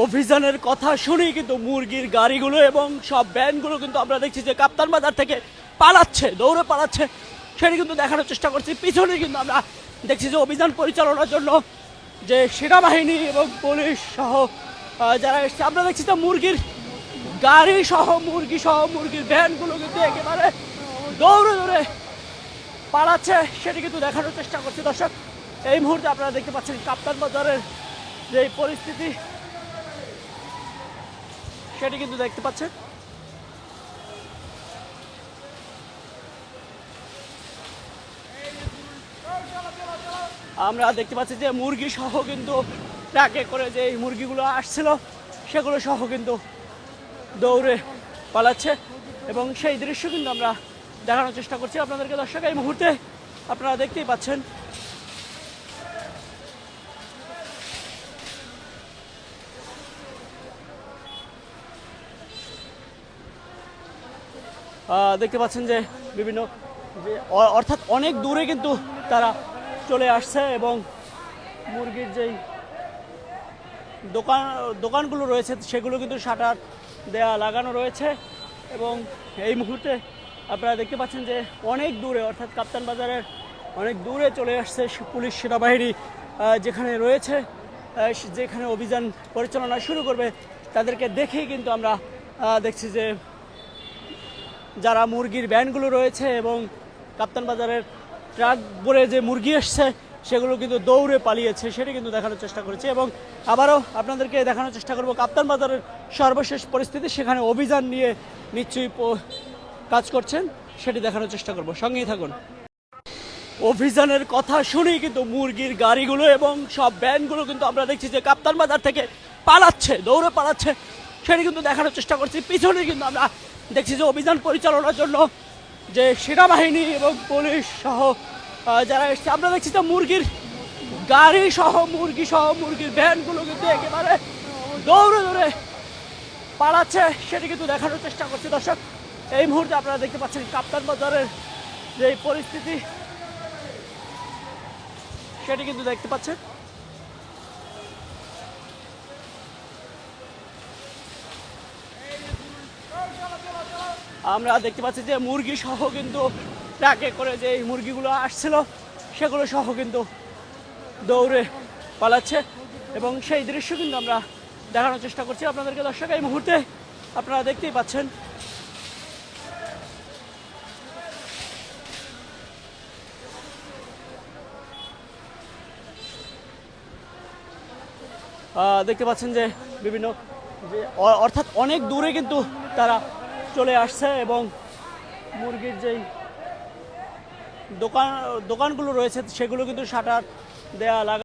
অভিযানের কথা শুনেই কিন্তু মুরগির গাড়িগুলো এবং সব ভ্যানগুলো কিন্তু আমরা দেখছি যে কাপ্তান বাজার থেকে পালাচ্ছে, দৌড়ে পালাচ্ছে। সেটা কিন্তু দেখানোর চেষ্টা করছি। পিছনে কিন্তু আমরা দেখছি যে অভিযান পরিচালনার জন্য যে সেনাবাহিনী এবং পুলিশ সহ যারা এসছে, আমরা দেখছি যে মুরগির গাড়ি সহ মুরগির ভ্যানগুলো কিন্তু একেবারে দৌড়ে দৌড়ে পালাচ্ছে। সেটা কিন্তু দেখানোর চেষ্টা করছি দর্শক। এই মুহূর্তে আপনারা দেখতে পাচ্ছেন কাপ্তান বাজারের যে পরিস্থিতি, সেটি কিন্তু দেখতে পাচ্ছেন। আমরা দেখতে পাচ্ছি যে মুরগি সহ কিন্তু ট্রাকে করে যে এই মুরগিগুলো আসছিল সেগুলো সহ কিন্তু দৌড়ে পালাচ্ছে এবং সেই দৃশ্য কিন্তু আমরা দেখানোর চেষ্টা করছি আপনাদেরকে দর্শক। এই মুহূর্তে আপনারা দেখতেই পাচ্ছেন। দেখতে পাচ্ছেন যে বিভিন্ন যে অর্থাৎ অনেক দূরে কিন্তু তারা চলে আসছে এবং মুরগির যেই দোকানগুলো রয়েছে সেগুলো কিন্তু শাটার দেয়া লাগানো রয়েছে এবং এই মুহূর্তে আপনারা দেখতে পাচ্ছেন যে অনেক দূরে অর্থাৎ কাপ্তান বাজারের অনেক দূরে চলে আসছে পুলিশ সেনাবাহিনী যেখানে রয়েছে, যেখানে অভিযান পরিচালনা শুরু করবে তাদেরকে দেখেই কিন্তু আমরা দেখছি যে যারা মুরগির ভ্যানগুলো রয়েছে এবং কাপ্তান বাজারের ট্রাক ভরে যে মুরগি এসছে সেগুলো কিন্তু দৌড়ে পালিয়েছে। সেটা কিন্তু দেখানোর চেষ্টা করেছি এবং আবারও আপনাদেরকে দেখানোর চেষ্টা করব কাপ্তান বাজারের সর্বশেষ পরিস্থিতি। সেখানে অভিযান নিয়ে নিশ্চয়ই কাজ করছেন, সেটি দেখানোর চেষ্টা করব, সঙ্গেই থাকুন। অভিযানের কথা শুনেই কিন্তু মুরগির গাড়িগুলো এবং সব ভ্যানগুলো কিন্তু আমরা দেখছি যে কাপ্তান বাজার থেকে পালাচ্ছে, দৌড়ে পালাচ্ছে। সেটি কিন্তু দেখানোর চেষ্টা করছি। পিছনে কিন্তু আমরা দেখছি যে অভিযান পরিচালনার জন্য যে সেনাবাহিনী এবং পুলিশ সহ যারা এসছে, আমরা দেখছি যে মুরগির গাড়ি সহ মুরগির ভ্যানগুলো কিন্তু একেবারে দৌড়ে দৌড়ে পালাচ্ছে। সেটি কিন্তু দেখানোর চেষ্টা করছি দর্শক। এই মুহূর্তে আপনারা দেখতে পাচ্ছেন কাপ্তান বাজারের যে পরিস্থিতি, সেটি কিন্তু দেখতে পাচ্ছেন। আমরা দেখতে পাচ্ছি যে মুরগি সহ কিন্তু ট্রাকে করে যে এই মুরগিগুলো আসছিল সেগুলো সহ কিন্তু দৌড়ে পালাচ্ছে এবং সেই দৃশ্য কিন্তু আমরা দেখানোর চেষ্টা করছি আপনাদেরকে দর্শক। এই মুহূর্তে আপনারা দেখতেই পাচ্ছেন। দেখতে পাচ্ছেন যে বিভিন্ন যে অর্থাৎ অনেক দূরে কিন্তু তারা চলে আসছে এবং মুরগির যেই দোকানগুলো রয়েছে সেগুলো কিন্তু শাটার দেয়া লাগা